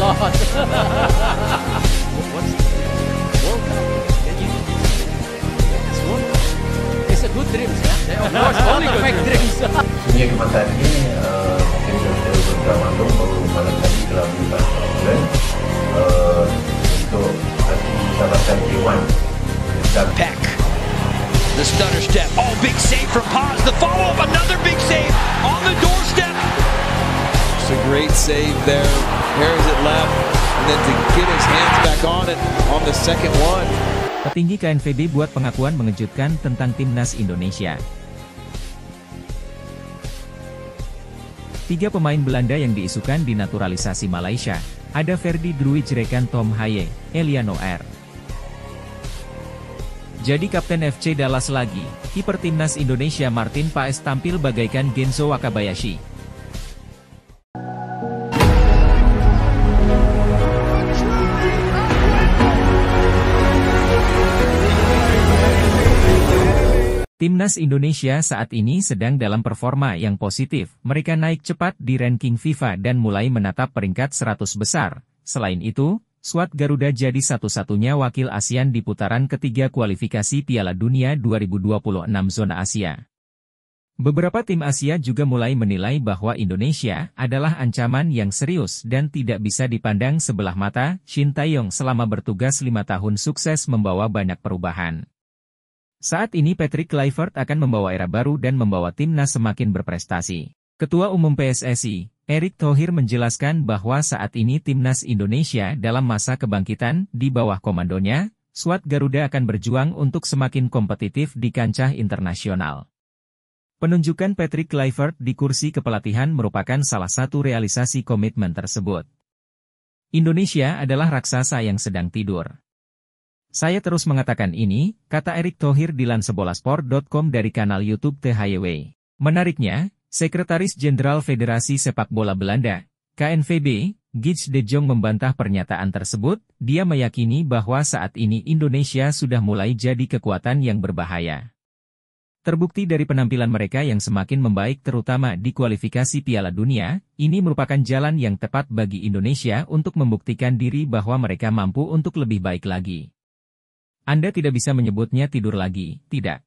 lot. What's World Cup? Yes, World Cup. It's a good dreams, yeah. Of course, only fake dreams. Hingga ke masa ini mungkin dari beberapa tahun baru malam tadi telah buka bulan untuk mendapatkan K1. Peck, the stutter step, oh big save from Paz, the follow-up, another big save on the doorstep. It's a great save there, carries it left, and then to get his hands back on it on the second one. Petinggi KNVB buat pengakuan mengejutkan tentang timnas Indonesia. 3 pemain Belanda yang diisukan dinaturalisasi Malaysia, ada Ferdy Druij, rekan Tom Haye, Eliano R. Jadi Kapten FC Dallas lagi, kiper timnas Indonesia Martin Paes tampil bagaikan Genzo Wakabayashi. Timnas Indonesia saat ini sedang dalam performa yang positif, mereka naik cepat di ranking FIFA dan mulai menatap peringkat 100 besar. Selain itu, skuad Garuda jadi satu-satunya wakil ASEAN di putaran ketiga kualifikasi Piala Dunia 2026 zona Asia. Beberapa tim Asia juga mulai menilai bahwa Indonesia adalah ancaman yang serius dan tidak bisa dipandang sebelah mata. Shin Taeyong selama bertugas 5 tahun sukses membawa banyak perubahan. Saat ini Patrick Kluivert akan membawa era baru dan membawa timnas semakin berprestasi. Ketua Umum PSSI, Erick Thohir menjelaskan bahwa saat ini timnas Indonesia dalam masa kebangkitan. Di bawah komandonya, skuad Garuda akan berjuang untuk semakin kompetitif di kancah internasional. Penunjukan Patrick Kluivert di kursi kepelatihan merupakan salah satu realisasi komitmen tersebut. Indonesia adalah raksasa yang sedang tidur. Saya terus mengatakan ini, kata Erick Thohir di lansebolasport.com dari kanal YouTube THYW. Menariknya, Sekretaris Jenderal Federasi Sepak Bola Belanda, KNVB, Guus de Jong membantah pernyataan tersebut. Dia meyakini bahwa saat ini Indonesia sudah mulai jadi kekuatan yang berbahaya. Terbukti dari penampilan mereka yang semakin membaik terutama di kualifikasi Piala Dunia, ini merupakan jalan yang tepat bagi Indonesia untuk membuktikan diri bahwa mereka mampu untuk lebih baik lagi. Anda tidak bisa menyebutnya tidur lagi, tidak.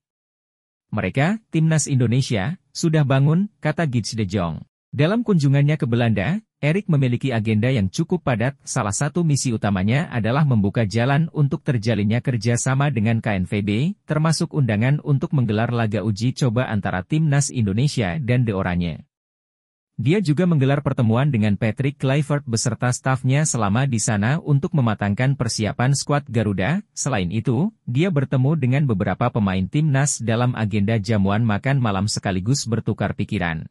Mereka, timnas Indonesia, sudah bangun, kata Guus de Jong. Dalam kunjungannya ke Belanda, Erick memiliki agenda yang cukup padat. Salah satu misi utamanya adalah membuka jalan untuk terjalinnya kerjasama dengan KNVB, termasuk undangan untuk menggelar laga uji coba antara timnas Indonesia dan The Oranye. Dia juga menggelar pertemuan dengan Patrick Kluivert beserta stafnya selama di sana untuk mematangkan persiapan skuad Garuda. Selain itu, dia bertemu dengan beberapa pemain timnas dalam agenda jamuan makan malam sekaligus bertukar pikiran.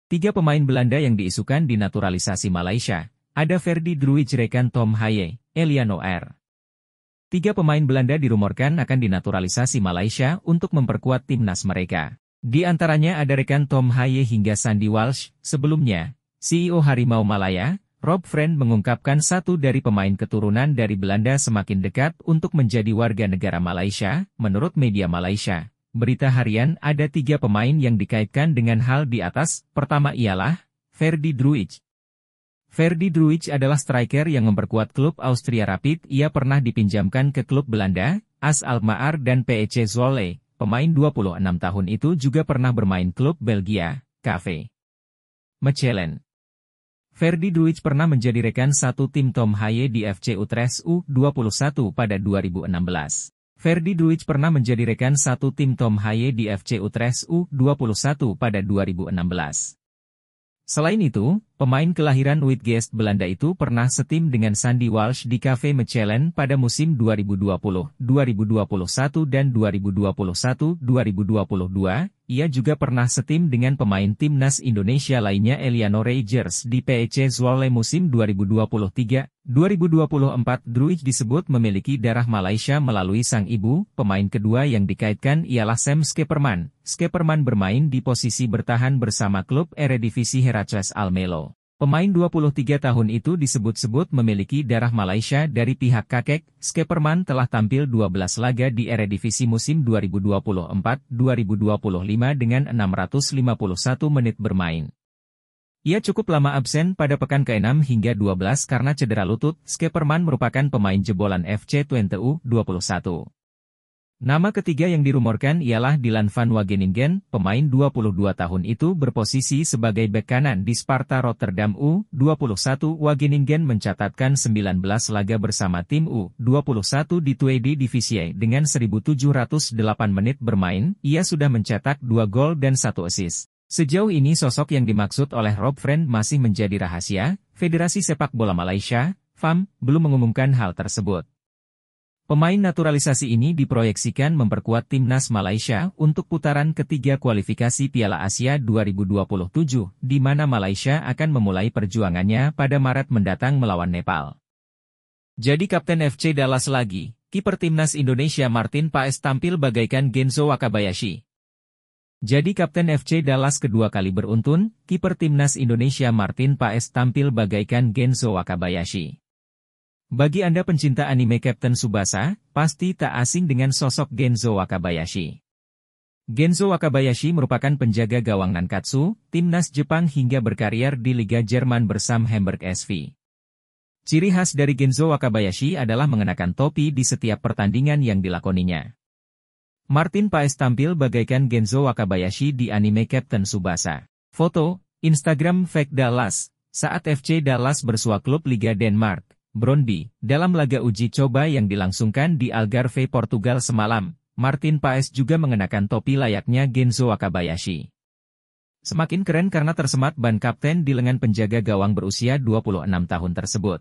3 pemain Belanda yang diisukan dinaturalisasi Malaysia, ada Ferdy Druij, rekan Tom Haye, Eliano R. 3 pemain Belanda dirumorkan akan dinaturalisasi Malaysia untuk memperkuat timnas mereka. Di antaranya ada rekan Tom Haye hingga Sandy Walsh. Sebelumnya, CEO Harimau Malaya, Rob Friend mengungkapkan satu dari pemain keturunan dari Belanda semakin dekat untuk menjadi warga negara Malaysia. Menurut media Malaysia, berita harian ada 3 pemain yang dikaitkan dengan hal di atas. Pertama ialah Ferdy Druij. Ferdy Druij adalah striker yang memperkuat klub Austria Rapid. Ia pernah dipinjamkan ke klub Belanda, AS Alkmaar dan PEC Zwolle. Pemain 26 tahun itu juga pernah bermain klub Belgia, KV Mechelen. Ferdy Druij pernah menjadi rekan satu tim Tom Haye di FC Utrecht U21 pada 2016. Ferdy Druij pernah menjadi rekan satu tim Tom Haye di FC Utrecht U21 pada 2016. Selain itu, pemain kelahiran Uitgeest Belanda itu pernah setim dengan Sandy Walsh di KV Mechelen pada musim 2020, 2021 dan 2021-2022. Ia juga pernah setim dengan pemain timnas Indonesia lainnya Eliano Rangers di PEC Zwolle musim 2023. 2024. Druij disebut memiliki darah Malaysia melalui sang ibu. Pemain kedua yang dikaitkan ialah Sam Schepperman. Schepperman bermain di posisi bertahan bersama klub Eredivisie Heracles Almelo. Pemain 23 tahun itu disebut-sebut memiliki darah Malaysia dari pihak kakek. Schepperman telah tampil 12 laga di Eredivisie musim 2024-2025 dengan 651 menit bermain. Ia cukup lama absen pada pekan ke-6 hingga 12 karena cedera lutut. Skeperman merupakan pemain jebolan FC Twente U21. Nama ketiga yang dirumorkan ialah Dylan van Wageningen. Pemain 22 tahun itu berposisi sebagai bek kanan di Sparta Rotterdam U21. Wageningen mencatatkan 19 laga bersama tim U21 di Tweede Divisie dengan 1.708 menit bermain. Ia sudah mencetak 2 gol dan 1 assist. Sejauh ini sosok yang dimaksud oleh Rob Friend masih menjadi rahasia. Federasi Sepak Bola Malaysia, FAM, belum mengumumkan hal tersebut. Pemain naturalisasi ini diproyeksikan memperkuat timnas Malaysia untuk putaran ketiga kualifikasi Piala Asia 2027, di mana Malaysia akan memulai perjuangannya pada Maret mendatang melawan Nepal. Jadi Kapten FC Dallas lagi, kiper timnas Indonesia Martin Paes tampil bagaikan Genzo Wakabayashi. Jadi Kapten FC Dallas kedua kali beruntun, kiper timnas Indonesia Martin Paes tampil bagaikan Genzo Wakabayashi. Bagi Anda pencinta anime Captain Tsubasa, pasti tak asing dengan sosok Genzo Wakabayashi. Genzo Wakabayashi merupakan penjaga gawang Nankatsu, timnas Jepang hingga berkarier di Liga Jerman bersama Hamburg SV. Ciri khas dari Genzo Wakabayashi adalah mengenakan topi di setiap pertandingan yang dilakoninya. Martin Paes tampil bagaikan Genzo Wakabayashi di anime Captain Tsubasa. Foto, Instagram Fake Dallas, saat FC Dallas bersua klub Liga Denmark, Brøndby, dalam laga uji coba yang dilangsungkan di Algarve, Portugal semalam. Martin Paes juga mengenakan topi layaknya Genzo Wakabayashi. Semakin keren karena tersemat ban kapten di lengan penjaga gawang berusia 26 tahun tersebut.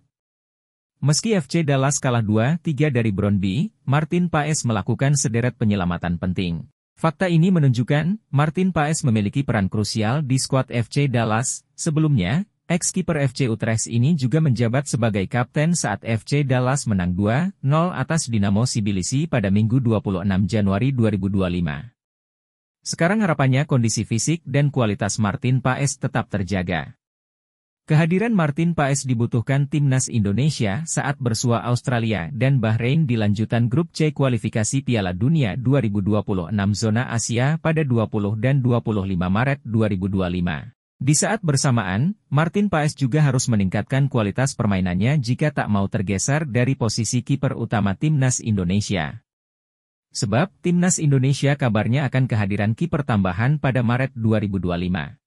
Meski FC Dallas kalah 2-3 dari Brøndby, Martin Paes melakukan sederet penyelamatan penting. Fakta ini menunjukkan, Martin Paes memiliki peran krusial di skuad FC Dallas. Sebelumnya, ex-kiper FC Utrecht ini juga menjabat sebagai kapten saat FC Dallas menang 2-0 atas Dinamo Tbilisi pada Minggu 26 Januari 2025. Sekarang harapannya kondisi fisik dan kualitas Martin Paes tetap terjaga. Kehadiran Martin Paes dibutuhkan timnas Indonesia saat bersua Australia dan Bahrain di lanjutan grup C kualifikasi Piala Dunia 2026 zona Asia pada 20 dan 25 Maret 2025. Di saat bersamaan, Martin Paes juga harus meningkatkan kualitas permainannya jika tak mau tergeser dari posisi kiper utama timnas Indonesia. Sebab, timnas Indonesia kabarnya akan kehadiran kiper tambahan pada Maret 2025.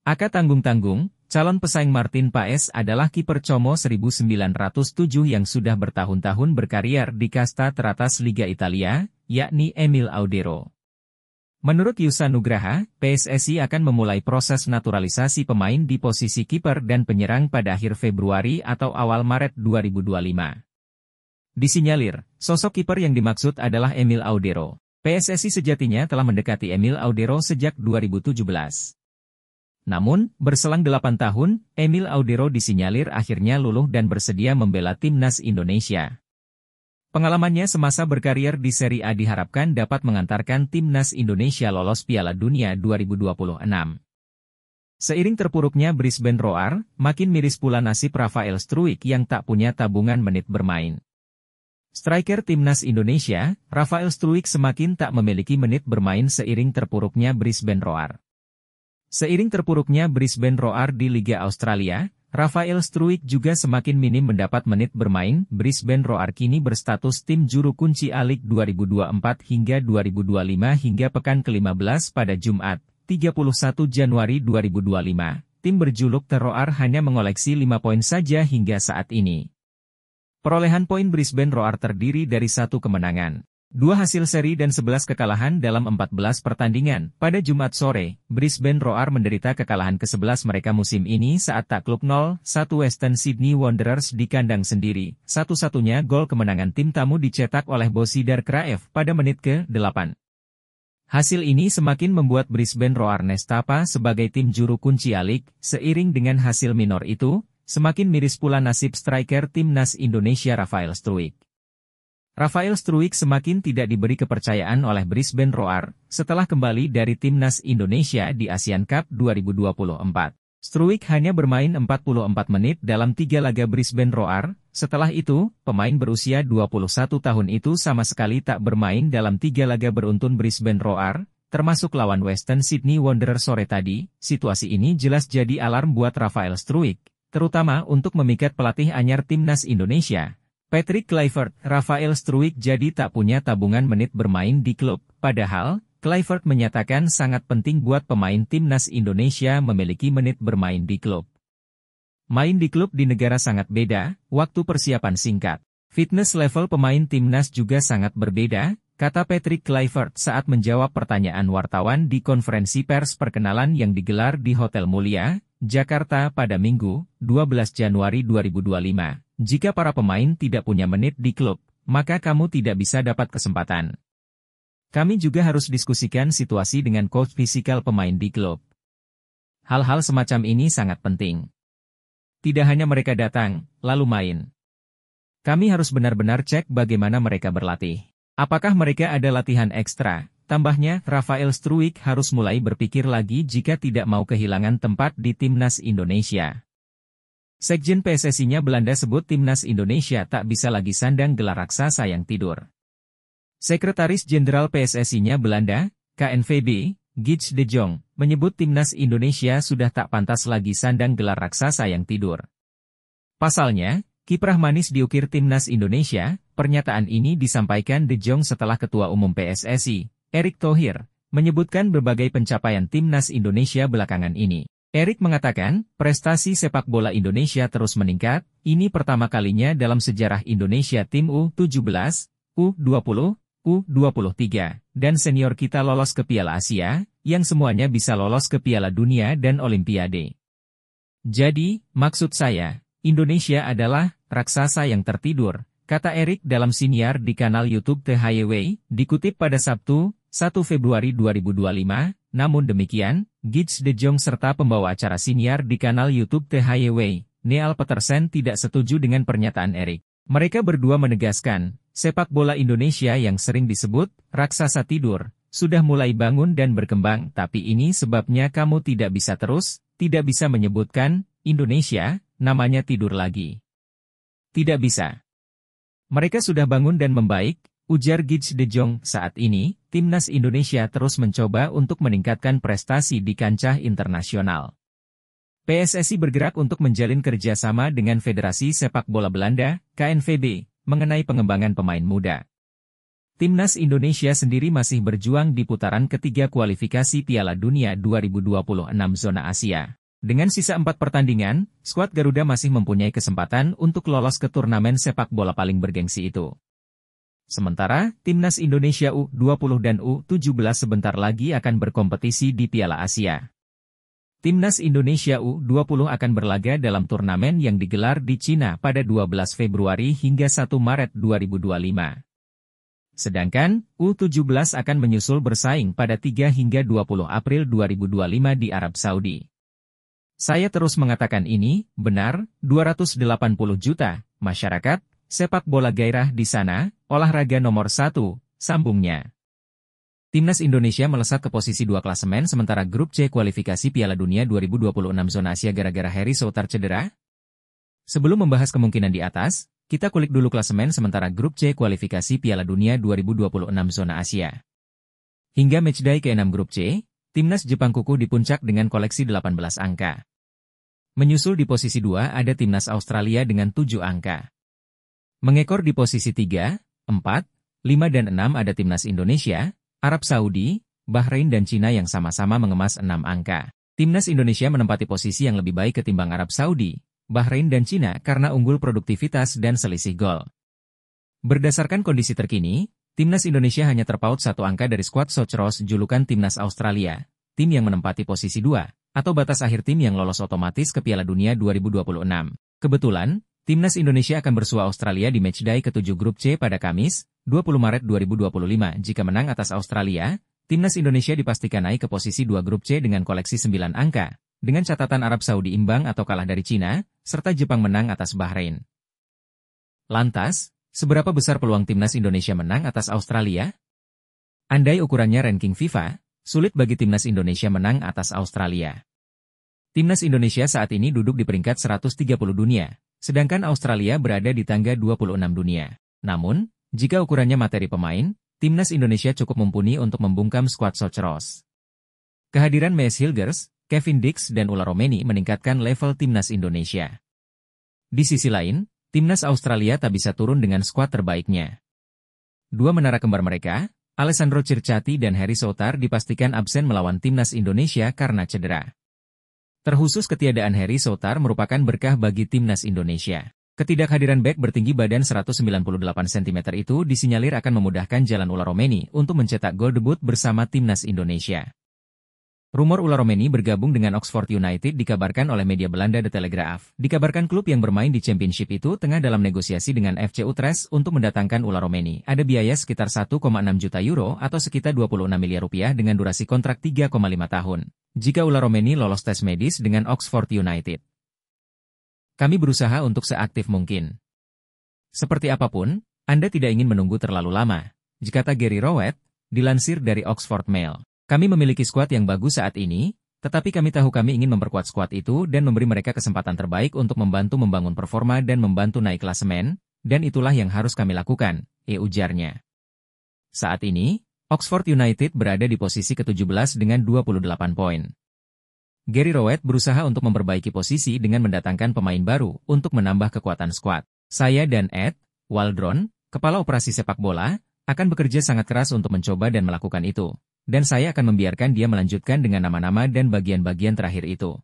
Aka tanggung-tanggung, calon pesaing Martin Paes adalah kiper Como 1907 yang sudah bertahun-tahun berkarier di kasta teratas Liga Italia, yakni Emil Audero. Menurut Yusa Nugraha, PSSI akan memulai proses naturalisasi pemain di posisi kiper dan penyerang pada akhir Februari atau awal Maret 2025. Disinyalir, sosok kiper yang dimaksud adalah Emil Audero. PSSI sejatinya telah mendekati Emil Audero sejak 2017. Namun, berselang 8 tahun, Emil Audero disinyalir akhirnya luluh dan bersedia membela timnas Indonesia. Pengalamannya semasa berkarier di Serie A diharapkan dapat mengantarkan timnas Indonesia lolos Piala Dunia 2026. Seiring terpuruknya Brisbane Roar, makin miris pula nasib Rafael Struijk yang tak punya tabungan menit bermain. Striker timnas Indonesia, Rafael Struijk semakin tak memiliki menit bermain seiring terpuruknya Brisbane Roar. Seiring terpuruknya Brisbane Roar di Liga Australia, Rafael Struijk juga semakin minim mendapat menit bermain. Brisbane Roar kini berstatus tim juru kunci A-League 2024 hingga 2025 hingga pekan ke-15 pada Jumat, 31 Januari 2025. Tim berjuluk The Roar hanya mengoleksi 5 poin saja hingga saat ini. Perolehan poin Brisbane Roar terdiri dari 1 kemenangan, 2 hasil seri dan 11 kekalahan dalam 14 pertandingan. Pada Jumat sore, Brisbane Roar menderita kekalahan ke-11 mereka musim ini saat takluk 0-1 Western Sydney Wanderers di kandang sendiri. Satu-satunya gol kemenangan tim tamu dicetak oleh Bosidar Kraev pada menit ke-8. Hasil ini semakin membuat Brisbane Roar nestapa sebagai tim juru kunci A-League. Seiring dengan hasil minor itu, semakin miris pula nasib striker timnas Indonesia Rafael Struijk. Rafael Struijk semakin tidak diberi kepercayaan oleh Brisbane Roar setelah kembali dari timnas Indonesia di Asian Cup 2024. Struijk hanya bermain 44 menit dalam 3 laga Brisbane Roar. Setelah itu, pemain berusia 21 tahun itu sama sekali tak bermain dalam 3 laga beruntun Brisbane Roar. termasuk lawan Western Sydney Wanderers sore tadi. Situasi ini jelas jadi alarm buat Rafael Struijk, terutama untuk memikat pelatih anyar timnas Indonesia, Patrick Kluivert. Rafael Struijk jadi tak punya tabungan menit bermain di klub, padahal Kluivert menyatakan sangat penting buat pemain timnas Indonesia memiliki menit bermain di klub. Main di klub di negara sangat beda, waktu persiapan singkat. Fitness level pemain timnas juga sangat berbeda, kata Patrick Kluivert saat menjawab pertanyaan wartawan di konferensi pers perkenalan yang digelar di Hotel Mulia, Jakarta pada Minggu, 12 Januari 2025. Jika para pemain tidak punya menit di klub, maka kamu tidak bisa dapat kesempatan. Kami juga harus diskusikan situasi dengan coach fisikal pemain di klub. Hal-hal semacam ini sangat penting. Tidak hanya mereka datang, lalu main. Kami harus benar-benar cek bagaimana mereka berlatih. Apakah mereka ada latihan ekstra? Tambahnya, Rafael Struijk harus mulai berpikir lagi jika tidak mau kehilangan tempat di timnas Indonesia. Sekjen PSSI-nya Belanda sebut timnas Indonesia tak bisa lagi sandang gelar raksasa yang tidur. Sekretaris Jenderal PSSI-nya Belanda, KNVB, Guus de Jong, menyebut timnas Indonesia sudah tak pantas lagi sandang gelar raksasa yang tidur. Pasalnya, kiprah manis diukir timnas Indonesia. Pernyataan ini disampaikan de Jong setelah Ketua Umum PSSI, Erick Thohir, menyebutkan berbagai pencapaian timnas Indonesia belakangan ini. Erick mengatakan, prestasi sepak bola Indonesia terus meningkat, ini pertama kalinya dalam sejarah Indonesia tim U17, U20, U23, dan senior kita lolos ke Piala Asia, yang semuanya bisa lolos ke Piala Dunia dan Olimpiade. Jadi, maksud saya, Indonesia adalah raksasa yang tertidur, kata Erick dalam siniar di kanal YouTube THYW, dikutip pada Sabtu, 1 Februari 2025. Namun demikian, Guus de Jong serta pembawa acara siniar di kanal YouTube THYW, Neal Petersen tidak setuju dengan pernyataan Erick. Mereka berdua menegaskan, sepak bola Indonesia yang sering disebut raksasa tidur, sudah mulai bangun dan berkembang, tapi ini sebabnya kamu tidak bisa menyebutkan Indonesia namanya tidur lagi. Tidak bisa. Mereka sudah bangun dan membaik, ujar Guus de Jong. Saat ini, timnas Indonesia terus mencoba untuk meningkatkan prestasi di kancah internasional. PSSI bergerak untuk menjalin kerjasama dengan Federasi Sepak Bola Belanda, KNVB, mengenai pengembangan pemain muda. Timnas Indonesia sendiri masih berjuang di putaran ketiga kualifikasi Piala Dunia 2026 zona Asia. Dengan sisa 4 pertandingan, skuad Garuda masih mempunyai kesempatan untuk lolos ke turnamen sepak bola paling bergengsi itu. Sementara, timnas Indonesia U20 dan U17 sebentar lagi akan berkompetisi di Piala Asia. Timnas Indonesia U20 akan berlaga dalam turnamen yang digelar di Cina pada 12 Februari hingga 1 Maret 2025. Sedangkan, U17 akan menyusul bersaing pada 3 hingga 20 April 2025 di Arab Saudi. Saya terus mengatakan ini, benar, 280 juta, masyarakat, sepak bola gairah di sana, olahraga nomor 1, sambungnya. Timnas Indonesia melesat ke posisi 2 klasemen sementara grup C kualifikasi Piala Dunia 2026 zona Asia gara-gara Harry Souttar cedera. Sebelum membahas kemungkinan di atas, kita kulik dulu klasemen sementara grup C kualifikasi Piala Dunia 2026 zona Asia. Hingga matchday ke-6 grup C, timnas Jepang kukuh di puncak dengan koleksi 18 angka. Menyusul di posisi 2 ada timnas Australia dengan 7 angka. Mengekor di posisi 3, 4, 5 dan 6 ada timnas Indonesia, Arab Saudi, Bahrain dan Cina yang sama-sama mengemas 6 angka. Timnas Indonesia menempati posisi yang lebih baik ketimbang Arab Saudi, Bahrain dan Cina karena unggul produktivitas dan selisih gol. Berdasarkan kondisi terkini, timnas Indonesia hanya terpaut 1 angka dari skuad Sochros julukan timnas Australia, tim yang menempati posisi 2. Atau batas akhir tim yang lolos otomatis ke Piala Dunia 2026. Kebetulan, timnas Indonesia akan bersua Australia di matchday ke-7 grup C pada Kamis, 20 Maret 2025. Jika menang atas Australia, timnas Indonesia dipastikan naik ke posisi 2 grup C dengan koleksi 9 angka, dengan catatan Arab Saudi imbang atau kalah dari Cina, serta Jepang menang atas Bahrain. Lantas, seberapa besar peluang timnas Indonesia menang atas Australia? Andai ukurannya ranking FIFA, sulit bagi timnas Indonesia menang atas Australia. Timnas Indonesia saat ini duduk di peringkat 130 dunia, sedangkan Australia berada di tangga 26 dunia. Namun, jika ukurannya materi pemain, timnas Indonesia cukup mumpuni untuk membungkam skuad Soceros. Kehadiran Maes Hilgers, Kevin Dix dan Ular Romeni meningkatkan level timnas Indonesia. Di sisi lain, timnas Australia tak bisa turun dengan skuad terbaiknya. Dua menara kembar mereka, Alessandro Circati dan Harry Soutar dipastikan absen melawan timnas Indonesia karena cedera. Terkhusus ketiadaan Harry Soutar merupakan berkah bagi timnas Indonesia. Ketidakhadiran bek bertinggi badan 198 cm itu disinyalir akan memudahkan jalan Ular Romeni untuk mencetak gol debut bersama timnas Indonesia. Rumor Ular Romeni bergabung dengan Oxford United dikabarkan oleh media Belanda The Telegraaf. Dikabarkan klub yang bermain di Championship itu tengah dalam negosiasi dengan FC Utrecht untuk mendatangkan Ular Romeni. Ada biaya sekitar 1,6 juta euro atau sekitar 26 miliar rupiah dengan durasi kontrak 3,5 tahun. Jika Ular Romeni lolos tes medis dengan Oxford United. Kami berusaha untuk seaktif mungkin. Seperti apapun, Anda tidak ingin menunggu terlalu lama. Kata Gary Rowett, dilansir dari Oxford Mail. Kami memiliki skuad yang bagus saat ini, tetapi kami tahu kami ingin memperkuat skuad itu dan memberi mereka kesempatan terbaik untuk membantu membangun performa dan membantu naik klasemen, dan itulah yang harus kami lakukan, ujarnya. Saat ini, Oxford United berada di posisi ke-17 dengan 28 poin. Gary Rowett berusaha untuk memperbaiki posisi dengan mendatangkan pemain baru untuk menambah kekuatan skuad. Saya dan Ed Waldron, kepala operasi sepak bola, akan bekerja sangat keras untuk mencoba dan melakukan itu. Dan saya akan membiarkan dia melanjutkan dengan nama-nama dan bagian-bagian terakhir itu.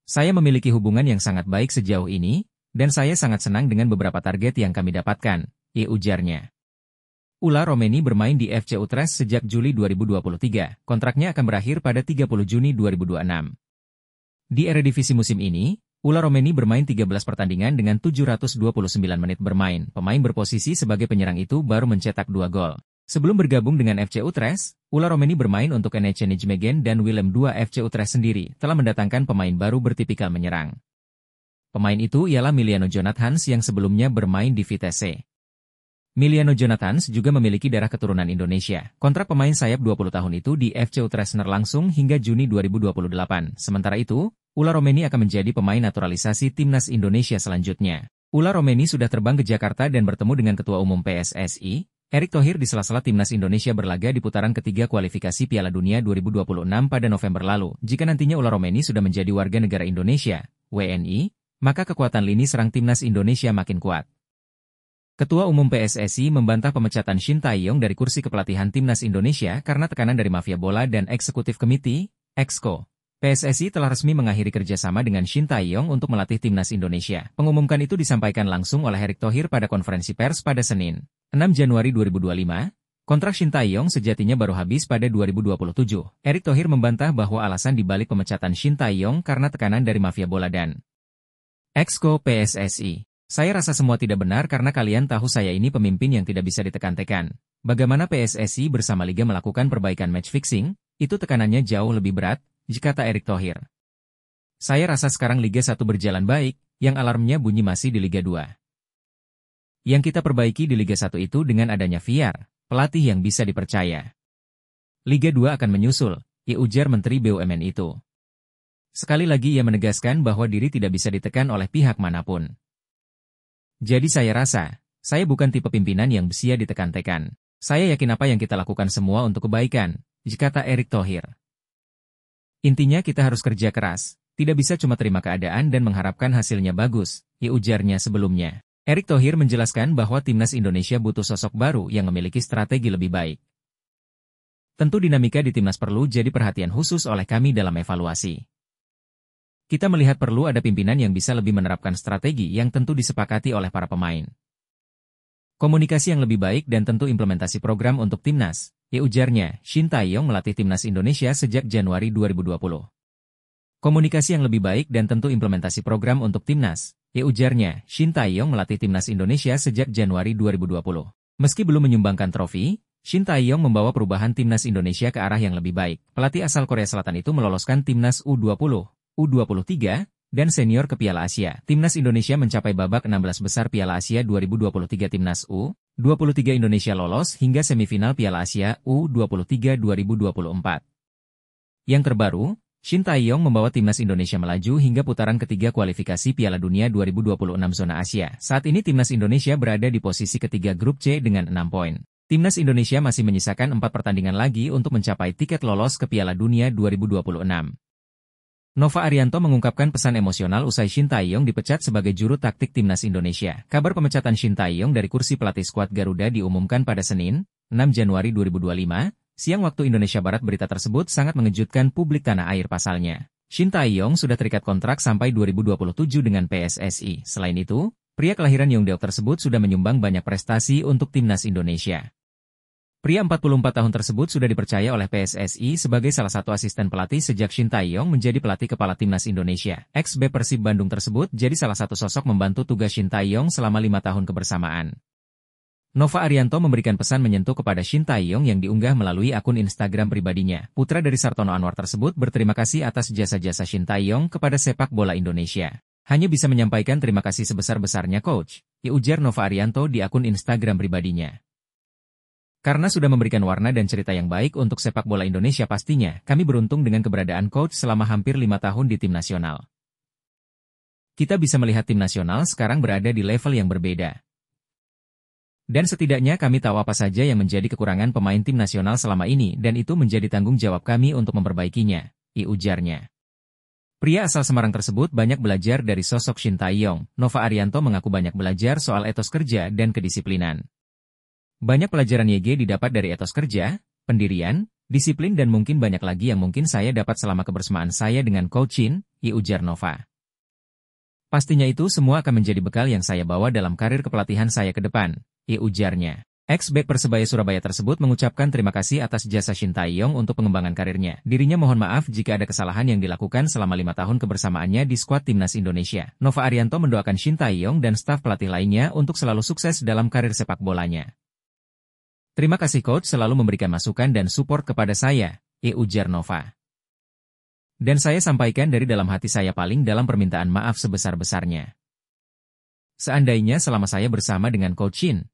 Saya memiliki hubungan yang sangat baik sejauh ini, dan saya sangat senang dengan beberapa target yang kami dapatkan, ujarnya. Ular Romeni bermain di FC Utrecht sejak Juli 2023, kontraknya akan berakhir pada 30 Juni 2026. Di Eredivisie musim ini, Ular Romeni bermain 13 pertandingan dengan 729 menit bermain. Pemain berposisi sebagai penyerang itu baru mencetak 2 gol. Sebelum bergabung dengan FC Utrecht, Ular Romeni bermain untuk NEC Nijmegen dan Willem II FC Utrecht sendiri, telah mendatangkan pemain baru bertipikal menyerang. Pemain itu ialah Miliano Jonathans yang sebelumnya bermain di Vitesse. Miliano Jonathans juga memiliki darah keturunan Indonesia. Kontrak pemain sayap 20 tahun itu di FC Utrecht langsung hingga Juni 2028. Sementara itu, Ular Romeni akan menjadi pemain naturalisasi timnas Indonesia selanjutnya. Ular Romeni sudah terbang ke Jakarta dan bertemu dengan Ketua Umum PSSI, Erick Thohir di sela-sela timnas Indonesia berlaga di putaran ketiga kualifikasi Piala Dunia 2026 pada November lalu. Jika nantinya Ular Romeni sudah menjadi warga negara Indonesia, WNI, maka kekuatan lini serang timnas Indonesia makin kuat. Ketua Umum PSSI membantah pemecatan Shin Tae-yong dari kursi kepelatihan timnas Indonesia karena tekanan dari mafia bola dan Executive Committee, EXCO. PSSI telah resmi mengakhiri kerjasama dengan Shin Tae-yong untuk melatih timnas Indonesia. Pengumuman itu disampaikan langsung oleh Erick Thohir pada konferensi pers pada Senin, 6 Januari 2025, kontrak Shin Tae-yong sejatinya baru habis pada 2027. Erick Thohir membantah bahwa alasan dibalik pemecatan Shin Tae-yong karena tekanan dari mafia bola dan EXCO PSSI. Saya rasa semua tidak benar karena kalian tahu saya ini pemimpin yang tidak bisa ditekan-tekan. Bagaimana PSSI bersama Liga melakukan perbaikan match fixing, itu tekanannya jauh lebih berat, kata Erick Thohir. Saya rasa sekarang Liga 1 berjalan baik, yang alarmnya bunyi masih di Liga 2. Yang kita perbaiki di Liga 1 itu dengan adanya VAR, pelatih yang bisa dipercaya. Liga 2 akan menyusul, ujar Menteri BUMN itu. Sekali lagi ia menegaskan bahwa diri tidak bisa ditekan oleh pihak manapun. Jadi saya rasa, saya bukan tipe pimpinan yang bisa ditekan-tekan. Saya yakin apa yang kita lakukan semua untuk kebaikan, kata Erick Thohir. Intinya kita harus kerja keras, tidak bisa cuma terima keadaan dan mengharapkan hasilnya bagus, ujarnya sebelumnya. Erick Thohir menjelaskan bahwa timnas Indonesia butuh sosok baru yang memiliki strategi lebih baik. Tentu dinamika di timnas perlu jadi perhatian khusus oleh kami dalam evaluasi. Kita melihat perlu ada pimpinan yang bisa lebih menerapkan strategi yang tentu disepakati oleh para pemain. Komunikasi yang lebih baik dan tentu implementasi program untuk timnas, ujarnya. Shin Tae-yong melatih timnas Indonesia sejak Januari 2020. Komunikasi yang lebih baik dan tentu implementasi program untuk timnas, ujarnya. Shin Tae-yong melatih timnas Indonesia sejak Januari 2020. Meski belum menyumbangkan trofi, Shin Tae-yong membawa perubahan timnas Indonesia ke arah yang lebih baik. Pelatih asal Korea Selatan itu meloloskan timnas U20, U23, dan senior ke Piala Asia. Timnas Indonesia mencapai babak 16 besar Piala Asia 2023. Timnas U23 Indonesia lolos hingga semifinal Piala Asia U23 2024. Yang terbaru, Shin Tae-yong membawa timnas Indonesia melaju hingga putaran ketiga kualifikasi Piala Dunia 2026 zona Asia. Saat ini timnas Indonesia berada di posisi ketiga grup C dengan 6 poin. Timnas Indonesia masih menyisakan 4 pertandingan lagi untuk mencapai tiket lolos ke Piala Dunia 2026. Nova Arianto mengungkapkan pesan emosional usai Shin Tae-yong dipecat sebagai juru taktik Timnas Indonesia. Kabar pemecatan Shin Tae-yong dari kursi pelatih skuad Garuda diumumkan pada Senin, 6 Januari 2025, siang waktu Indonesia Barat. Berita tersebut sangat mengejutkan publik tanah air pasalnya. Shin Tae-yong sudah terikat kontrak sampai 2027 dengan PSSI. Selain itu, pria kelahiran Yeongdeok tersebut sudah menyumbang banyak prestasi untuk Timnas Indonesia. Pria 44 tahun tersebut sudah dipercaya oleh PSSI sebagai salah satu asisten pelatih sejak Shin Tae-yong menjadi pelatih kepala Timnas Indonesia. Ex-bek Persib Bandung tersebut jadi salah satu sosok membantu tugas Shin Tae-yong selama 5 tahun kebersamaan. Nova Arianto memberikan pesan menyentuh kepada Shin Tae-yong yang diunggah melalui akun Instagram pribadinya. Putra dari Sartono Anwar tersebut berterima kasih atas jasa-jasa Shin Tae-yong kepada sepak bola Indonesia. Hanya bisa menyampaikan terima kasih sebesar-besarnya coach, ujar Nova Arianto di akun Instagram pribadinya. Karena sudah memberikan warna dan cerita yang baik untuk sepak bola Indonesia pastinya, kami beruntung dengan keberadaan coach selama hampir 5 tahun di tim nasional. Kita bisa melihat tim nasional sekarang berada di level yang berbeda. Dan setidaknya kami tahu apa saja yang menjadi kekurangan pemain tim nasional selama ini dan itu menjadi tanggung jawab kami untuk memperbaikinya, ujarnya. Pria asal Semarang tersebut banyak belajar dari sosok Shin Tae-yong. Nova Arianto mengaku banyak belajar soal etos kerja dan kedisiplinan. Banyak pelajaran YG didapat dari etos kerja, pendirian, disiplin dan mungkin banyak lagi yang mungkin saya dapat selama kebersamaan saya dengan Coach Shin, ujar Nova. Pastinya itu semua akan menjadi bekal yang saya bawa dalam karir kepelatihan saya ke depan, ujarnya. Ex-bek Persebaya Surabaya tersebut mengucapkan terima kasih atas jasa Shin Tae-yong untuk pengembangan karirnya. Dirinya mohon maaf jika ada kesalahan yang dilakukan selama 5 tahun kebersamaannya di skuad Timnas Indonesia. Nova Arianto mendoakan Shin Tae-yong dan staf pelatih lainnya untuk selalu sukses dalam karir sepak bolanya. Terima kasih coach selalu memberikan masukan dan support kepada saya, ujar Nova. Dan saya sampaikan dari dalam hati saya paling dalam permintaan maaf sebesar-besarnya. Seandainya selama saya bersama dengan Coach Shin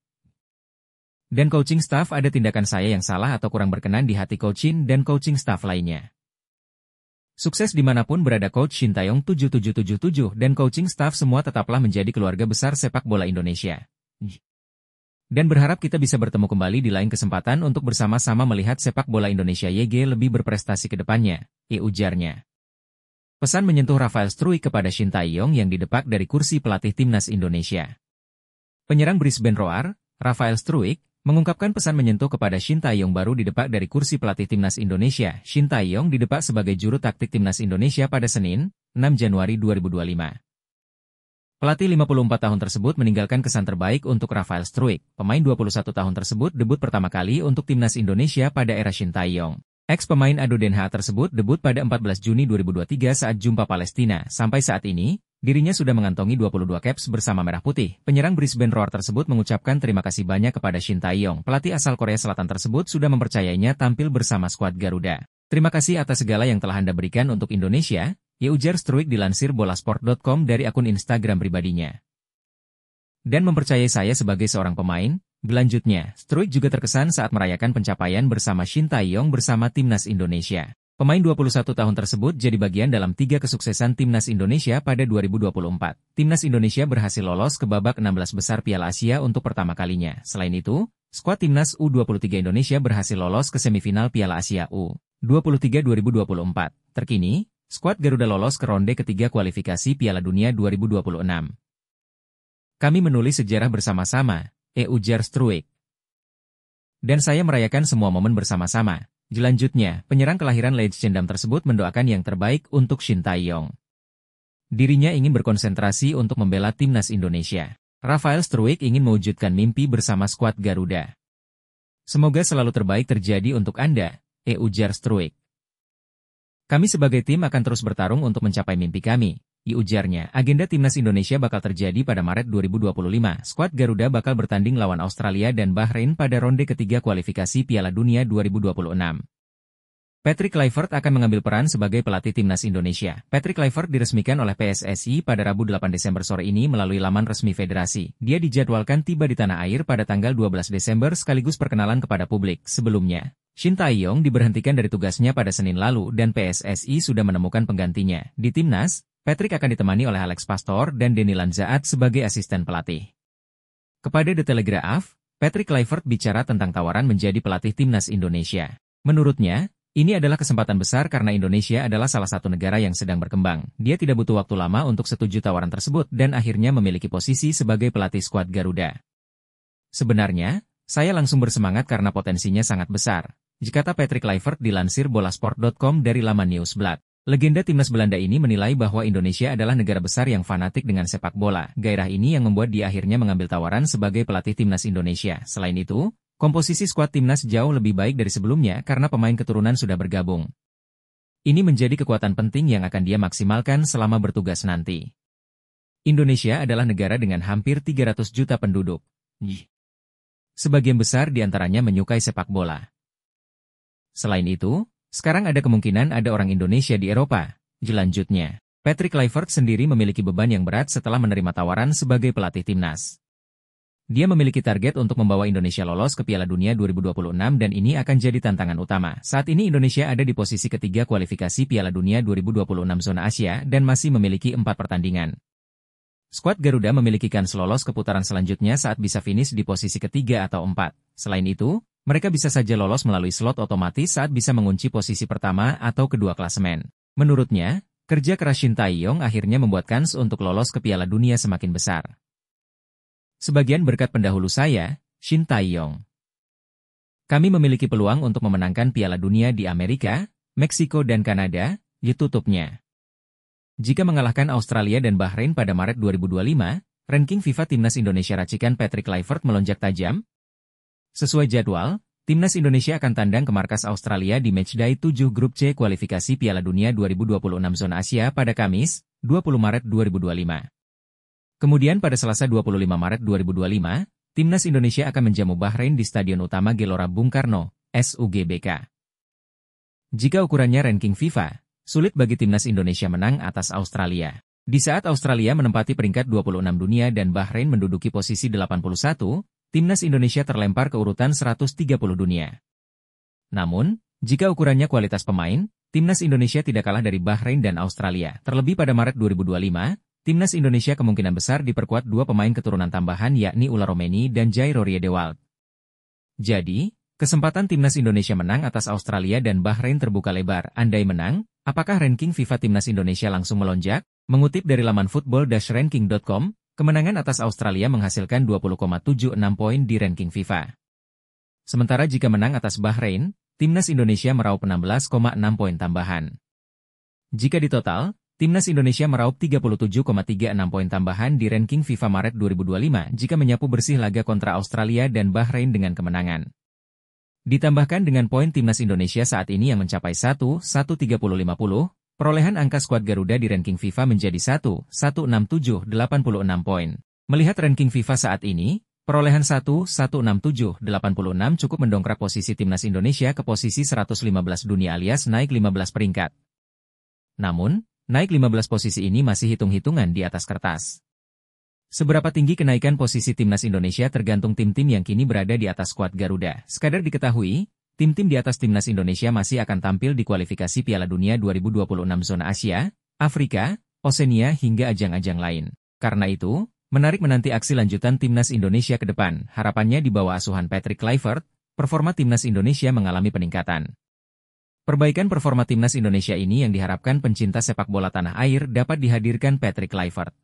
dan coaching staff ada tindakan saya yang salah atau kurang berkenan di hati Coach Shin dan coaching staff lainnya. Sukses dimanapun berada Coach Shin Tae-yong 7777 dan coaching staff semua tetaplah menjadi keluarga besar sepak bola Indonesia. Dan berharap kita bisa bertemu kembali di lain kesempatan untuk bersama-sama melihat sepak bola Indonesia YG lebih berprestasi ke depannya, ujarnya. Pesan menyentuh Rafael Struijk kepada Shin Tae-yong yang didepak dari kursi pelatih Timnas Indonesia. Penyerang Brisbane Roar, Rafael Struijk, mengungkapkan pesan menyentuh kepada Shin Tae-yong baru didepak dari kursi pelatih Timnas Indonesia. Shin Tae-yong didepak sebagai juru taktik Timnas Indonesia pada Senin, 6 Januari 2025. Pelatih 54 tahun tersebut meninggalkan kesan terbaik untuk Rafael Struijk. Pemain 21 tahun tersebut debut pertama kali untuk Timnas Indonesia pada era Shin Tae-yong. Ex-pemain ADO Den Haag tersebut debut pada 14 Juni 2023 saat jumpa Palestina. Sampai saat ini, dirinya sudah mengantongi 22 caps bersama Merah Putih. Penyerang Brisbane Roar tersebut mengucapkan terima kasih banyak kepada Shin Tae-yong. Pelatih asal Korea Selatan tersebut sudah mempercayainya tampil bersama skuad Garuda. Terima kasih atas segala yang telah Anda berikan untuk Indonesia, ujar Struijk dilansir bolasport.com dari akun Instagram pribadinya. Dan mempercayai saya sebagai seorang pemain, Berlanjutnya, Struijk juga terkesan saat merayakan pencapaian bersama Shin Tae-yong bersama Timnas Indonesia. Pemain 21 tahun tersebut jadi bagian dalam 3 kesuksesan Timnas Indonesia pada 2024. Timnas Indonesia berhasil lolos ke babak 16 besar Piala Asia untuk pertama kalinya. Selain itu, skuad Timnas U23 Indonesia berhasil lolos ke semifinal Piala Asia U23 2024. Terkini, skuad Garuda lolos ke ronde ketiga kualifikasi Piala Dunia 2026. Kami menulis sejarah bersama-sama, ujar Struijk. Dan saya merayakan semua momen bersama-sama. Selanjutnya, penyerang kelahiran Leidschendam tersebut mendoakan yang terbaik untuk Shin Tae-yong. Dirinya ingin berkonsentrasi untuk membela Timnas Indonesia. Rafael Struijk ingin mewujudkan mimpi bersama skuad Garuda. Semoga selalu terbaik terjadi untuk Anda, ujar Struijk. Kami sebagai tim akan terus bertarung untuk mencapai mimpi kami, ujarnya. Agenda Timnas Indonesia bakal terjadi pada Maret 2025. Skuad Garuda bakal bertanding lawan Australia dan Bahrain pada ronde ketiga kualifikasi Piala Dunia 2026. Patrick Kluivert akan mengambil peran sebagai pelatih Timnas Indonesia. Patrick Kluivert diresmikan oleh PSSI pada Rabu 8 Desember sore ini melalui laman resmi federasi. Dia dijadwalkan tiba di tanah air pada tanggal 12 Desember sekaligus perkenalan kepada publik. Sebelumnya, Shin Tae-yong diberhentikan dari tugasnya pada Senin lalu dan PSSI sudah menemukan penggantinya. Di Timnas, Patrick akan ditemani oleh Alex Pastor dan Denny Lanzaat sebagai asisten pelatih. Kepada The Telegraph, Patrick Kluivert bicara tentang tawaran menjadi pelatih timnas Indonesia. Menurutnya, ini adalah kesempatan besar karena Indonesia adalah salah satu negara yang sedang berkembang. Dia tidak butuh waktu lama untuk setuju tawaran tersebut dan akhirnya memiliki posisi sebagai pelatih skuad Garuda. Sebenarnya, saya langsung bersemangat karena potensinya sangat besar. Kata Patrick Kluivert dilansir bolasport.com dari laman Nieuwsblad. Legenda timnas Belanda ini menilai bahwa Indonesia adalah negara besar yang fanatik dengan sepak bola. Gairah ini yang membuat dia akhirnya mengambil tawaran sebagai pelatih timnas Indonesia. Selain itu, komposisi skuad timnas jauh lebih baik dari sebelumnya karena pemain keturunan sudah bergabung. Ini menjadi kekuatan penting yang akan dia maksimalkan selama bertugas nanti. Indonesia adalah negara dengan hampir 300 juta penduduk. Sebagian besar diantaranya menyukai sepak bola. Selain itu, sekarang ada kemungkinan ada orang Indonesia di Eropa. Selanjutnya, Patrick Kluivert sendiri memiliki beban yang berat setelah menerima tawaran sebagai pelatih timnas. Dia memiliki target untuk membawa Indonesia lolos ke Piala Dunia 2026 dan ini akan jadi tantangan utama. Saat ini Indonesia ada di posisi ketiga kualifikasi Piala Dunia 2026 zona Asia dan masih memiliki 4 pertandingan. Skuad Garuda memiliki kans lolos ke putaran selanjutnya saat bisa finish di posisi ketiga atau 4. Selain itu, mereka bisa saja lolos melalui slot otomatis saat bisa mengunci posisi pertama atau kedua klasemen. Menurutnya, kerja keras Shin Tae-yong akhirnya membuat kans untuk lolos ke Piala Dunia semakin besar. Sebagian berkat pendahulu saya, Shin Tae-yong. Kami memiliki peluang untuk memenangkan Piala Dunia di Amerika, Meksiko dan Kanada, tutupnya. Jika mengalahkan Australia dan Bahrain pada Maret 2025, ranking FIFA Timnas Indonesia racikan Patrick Kluivert melonjak tajam. Sesuai jadwal, Timnas Indonesia akan tandang ke markas Australia di matchday 7 Grup C kualifikasi Piala Dunia 2026 zona Asia pada Kamis, 20 Maret 2025. Kemudian pada Selasa 25 Maret 2025, Timnas Indonesia akan menjamu Bahrain di Stadion Utama Gelora Bung Karno, SUGBK. Jika ukurannya ranking FIFA, sulit bagi Timnas Indonesia menang atas Australia. Di saat Australia menempati peringkat 26 dunia dan Bahrain menduduki posisi 81, Timnas Indonesia terlempar ke urutan 130 dunia. Namun, jika ukurannya kualitas pemain, Timnas Indonesia tidak kalah dari Bahrain dan Australia. Terlebih pada Maret 2025, Timnas Indonesia kemungkinan besar diperkuat 2 pemain keturunan tambahan yakni Ula Romeni dan Jairo Riedewald. Jadi, kesempatan Timnas Indonesia menang atas Australia dan Bahrain terbuka lebar. Andai menang, apakah ranking FIFA Timnas Indonesia langsung melonjak? Mengutip dari laman football-ranking.com, kemenangan atas Australia menghasilkan 20,76 poin di ranking FIFA. Sementara jika menang atas Bahrain, Timnas Indonesia meraup 16,6 poin tambahan. Jika ditotal, Timnas Indonesia meraup 37,36 poin tambahan di ranking FIFA Maret 2025 jika menyapu bersih laga kontra Australia dan Bahrain dengan kemenangan. Ditambahkan dengan poin Timnas Indonesia saat ini yang mencapai 1,130,50, perolehan angka skuad Garuda di ranking FIFA menjadi 1,16786 poin. Melihat ranking FIFA saat ini, perolehan 1,16786 cukup mendongkrak posisi Timnas Indonesia ke posisi 115 dunia alias naik 15 peringkat. Namun, naik 15 posisi ini masih hitung-hitungan di atas kertas. Seberapa tinggi kenaikan posisi Timnas Indonesia tergantung tim-tim yang kini berada di atas skuad Garuda. Sekadar diketahui, tim-tim di atas Timnas Indonesia masih akan tampil di kualifikasi Piala Dunia 2026 zona Asia, Afrika, Oseania hingga ajang-ajang lain. Karena itu, menarik menanti aksi lanjutan Timnas Indonesia ke depan. Harapannya di bawah asuhan Patrick Kluivert, performa Timnas Indonesia mengalami peningkatan. Perbaikan performa Timnas Indonesia ini yang diharapkan pencinta sepak bola tanah air dapat dihadirkan Patrick Kluivert.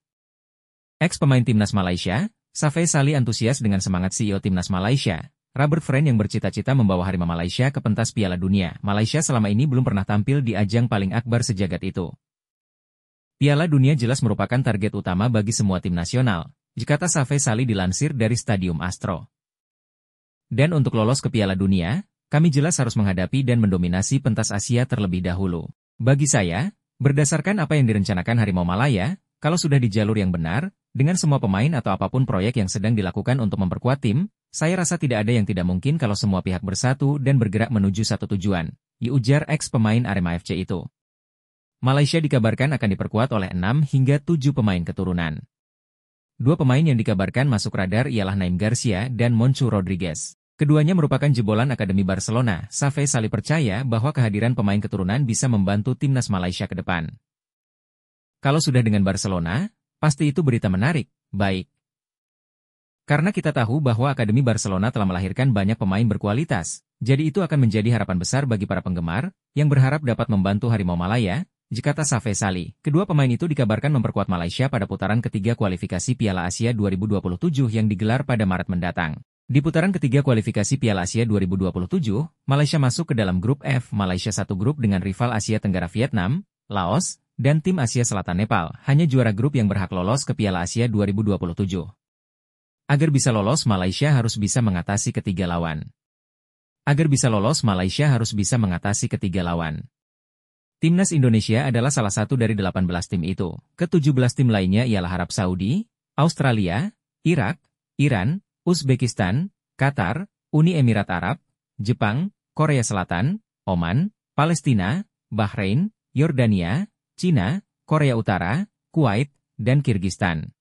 Ex-pemain Timnas Malaysia, Safei Salih antusias dengan semangat CEO Timnas Malaysia, Robert Friend yang bercita-cita membawa Harimau Malaysia ke pentas Piala Dunia. Malaysia selama ini belum pernah tampil di ajang paling akbar sejagat itu. Piala Dunia jelas merupakan target utama bagi semua tim nasional, kata Safei Salih dilansir dari Stadium Astro. Dan untuk lolos ke Piala Dunia, kami jelas harus menghadapi dan mendominasi pentas Asia terlebih dahulu. Bagi saya, berdasarkan apa yang direncanakan Harimau Malaya, kalau sudah di jalur yang benar, dengan semua pemain atau apapun proyek yang sedang dilakukan untuk memperkuat tim, saya rasa tidak ada yang tidak mungkin kalau semua pihak bersatu dan bergerak menuju satu tujuan, diujar ex-pemain Arema FC itu. Malaysia dikabarkan akan diperkuat oleh 6 hingga 7 pemain keturunan. 2 pemain yang dikabarkan masuk radar ialah Naim Garcia dan Monchu Rodriguez. Keduanya merupakan jebolan Akademi Barcelona. Safei Salih percaya bahwa kehadiran pemain keturunan bisa membantu timnas Malaysia ke depan. Kalau sudah dengan Barcelona, pasti itu berita menarik, baik. Karena kita tahu bahwa Akademi Barcelona telah melahirkan banyak pemain berkualitas, jadi itu akan menjadi harapan besar bagi para penggemar, yang berharap dapat membantu Harimau Malaya, kata Safei Salih. Kedua pemain itu dikabarkan memperkuat Malaysia pada putaran ketiga kualifikasi Piala Asia 2027 yang digelar pada Maret mendatang. Di putaran ketiga kualifikasi Piala Asia 2027, Malaysia masuk ke dalam grup F. Malaysia satu grup dengan rival Asia Tenggara Vietnam, Laos, dan tim Asia Selatan Nepal, hanya juara grup yang berhak lolos ke Piala Asia 2027. Agar bisa lolos, Malaysia harus bisa mengatasi ketiga lawan. Timnas Indonesia adalah salah satu dari 18 tim itu. Ke-17 tim lainnya ialah Arab Saudi, Australia, Irak, Iran, Uzbekistan, Qatar, Uni Emirat Arab, Jepang, Korea Selatan, Oman, Palestina, Bahrain, Yordania, Cina, Korea Utara, Kuwait, dan Kirgistan.